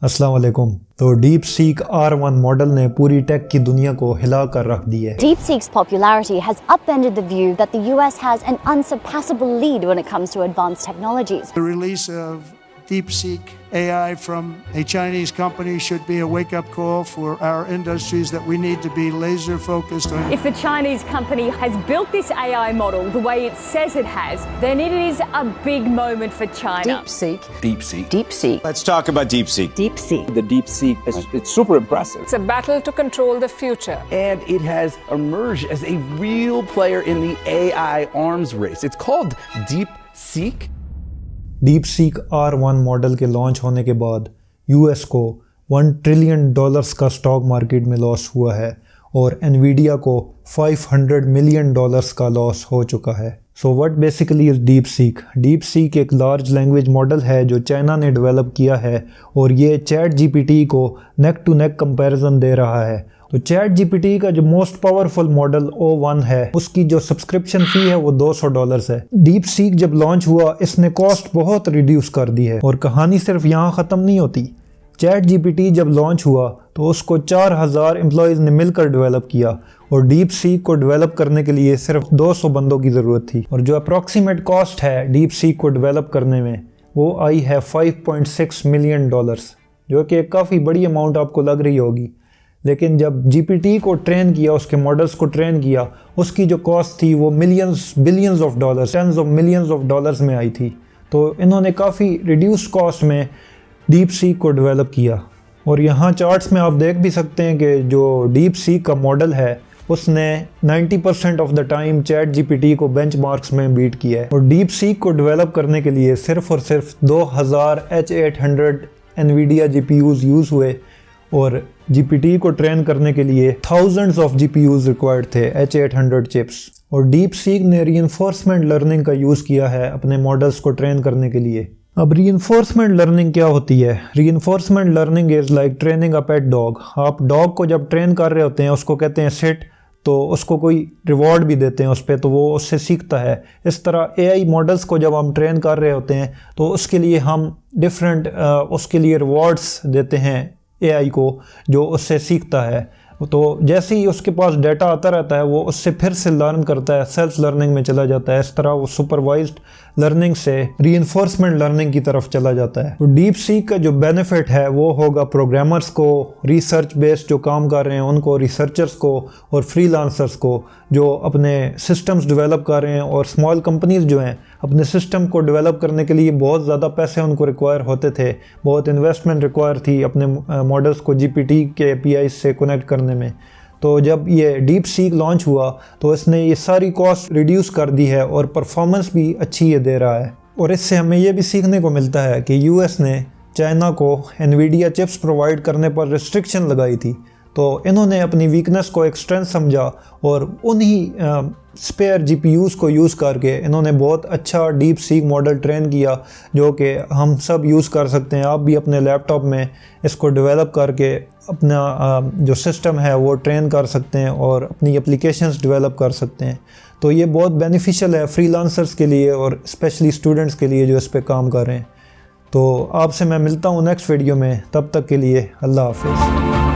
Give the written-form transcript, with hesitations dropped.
अस्सलाम वालेकुम। तो डीप सीक R1 मॉडल ने पूरी टेक की दुनिया को हिला कर रख दी है। DeepSeek's popularity has upended the view that the US has an unsurpassable lead when it comes to advanced technologies. The release of DeepSeek AI from a Chinese company should be a wake-up call for our industries that we need to be laser focused on. If the Chinese company has built this AI model the way it says it has, then it is a big moment for China. DeepSeek. Let's talk about DeepSeek. The DeepSeek it's super impressive. It's a battle to control the future. And it has emerged as a real player in the AI arms race. It's called DeepSeek. Deep seek R1 model के launch होने के बाद US को $1 trillion का stock market में loss हुआ है और एनवीडिया को $500 मिलियन का लॉस हो चुका है। So what basically is deep seek? Deep seek एक लार्ज लैंग्वेज मॉडल है जो चाइना ने डेवलप किया है और ये चैट जीपीटी को नेक टू नेक कंपैरिजन दे रहा है। तो चैट जीपीटी का जो मोस्ट पावरफुल मॉडल O1 है उसकी जो सब्सक्रिप्शन फ़ी है वो $200 है। डीप सीक जब लॉन्च हुआ इसने कॉस्ट बहुत रिड्यूस कर दी है और कहानी सिर्फ यहाँ ख़त्म नहीं होती। चैट जीपीटी जब लॉन्च हुआ तो उसको 4000 एम्प्लॉयज़ ने मिलकर डेवलप किया और डीप सीक को डेवलप करने के लिए सिर्फ 200 बंदों की ज़रूरत थी और जो अप्रॉक्सीमेट कॉस्ट है डीप सीक को डेवलप करने में वो आई है $5.6 मिलियन, जो कि काफ़ी बड़ी अमाउंट आपको लग रही होगी। लेकिन जब जीपीटी को ट्रेन किया, उसके मॉडल्स को ट्रेन किया, उसकी जो कॉस्ट थी वो billions of dollars, tens of millions of dollars में आई थी। तो इन्होंने काफ़ी रिड्यूस कॉस्ट में डीप सीक को डेवलप किया और यहाँ चार्ट्स में आप देख भी सकते हैं कि जो डीप सीक का मॉडल है उसने 90% of the time chat GPT को बेंचमार्क्स में बीट किया है और डीप सीक को डेवलप करने के लिए सिर्फ और सिर्फ 2000 H800 एनवीडिया जीपीयूज़ यूज़ हुए और जीपीटी को ट्रेन करने के लिए थाउजेंड्स ऑफ जीपीयूज़ रिक्वायर्ड थे, H800 चिप्स। और डीप सीक ने रीइंफोर्समेंट लर्निंग का यूज़ किया है अपने मॉडल्स को ट्रेन करने के लिए। अब रीइंफोर्समेंट लर्निंग क्या होती है? Reinforcement learning is like training a pet dog. आप डॉग को जब ट्रेन कर रहे होते हैं उसको कहते हैं सिट, तो उसको कोई रिवॉर्ड भी देते हैं उस पर, तो वो उससे सीखता है। इस तरह एआई मॉडल्स को जब हम ट्रेन कर रहे होते हैं तो उसके लिए हम डिफरेंट उसके लिए रिवॉर्ड्स देते हैं एआई को, जो उससे सीखता है। तो जैसे ही उसके पास डाटा आता रहता है वो उससे फिर से लर्न करता है, सेल्फ लर्निंग में चला जाता है। इस तरह वो सुपरवाइज्ड लर्निंग से रीइंफोर्समेंट लर्निंग की तरफ चला जाता है। तो डीप सीक का जो बेनिफिट है वो होगा प्रोग्रामर्स को, रिसर्च बेस्ड जो काम कर रहे हैं उनको, रिसर्चर्स को और फ्रीलांसर्स को जो अपने सिस्टम्स डेवलप कर रहे हैं। और स्मॉल कंपनीज जो हैं अपने सिस्टम को डेवलप करने के लिए बहुत ज़्यादा पैसे उनको रिक्वायर होते थे, बहुत इन्वेस्टमेंट रिक्वायर थी अपने मॉडल्स को जीपीटी के API से कनेक्ट करने में। तो जब ये डीप सीक लॉन्च हुआ तो इसने ये सारी कॉस्ट रिड्यूस कर दी है और परफॉर्मेंस भी अच्छी ये दे रहा है। और इससे हमें ये भी सीखने को मिलता है कि यूएस ने चाइना को एनवीडिया चिप्स प्रोवाइड करने पर रिस्ट्रिक्शन लगाई थी, तो इन्होंने अपनी वीकनेस को एक स्ट्रेंथ समझा और उन्हीं स्पेयर जीपीयूज़ को यूज़ करके इन्होंने बहुत अच्छा डीप सीक मॉडल ट्रेन किया, जो कि हम सब यूज़ कर सकते हैं। आप भी अपने लैपटॉप में इसको डेवलप करके अपना जो सिस्टम है वो ट्रेन कर सकते हैं और अपनी एप्लीकेशंस डेवलप कर सकते हैं। तो ये बहुत बेनिफिशियल है फ्रीलांसर्स के लिए और स्पेशली स्टूडेंट्स के लिए जो इस पे काम कर रहे हैं। तो आपसे मैं मिलता हूँ नेक्स्ट वीडियो में, तब तक के लिए अल्लाह हाफिज़।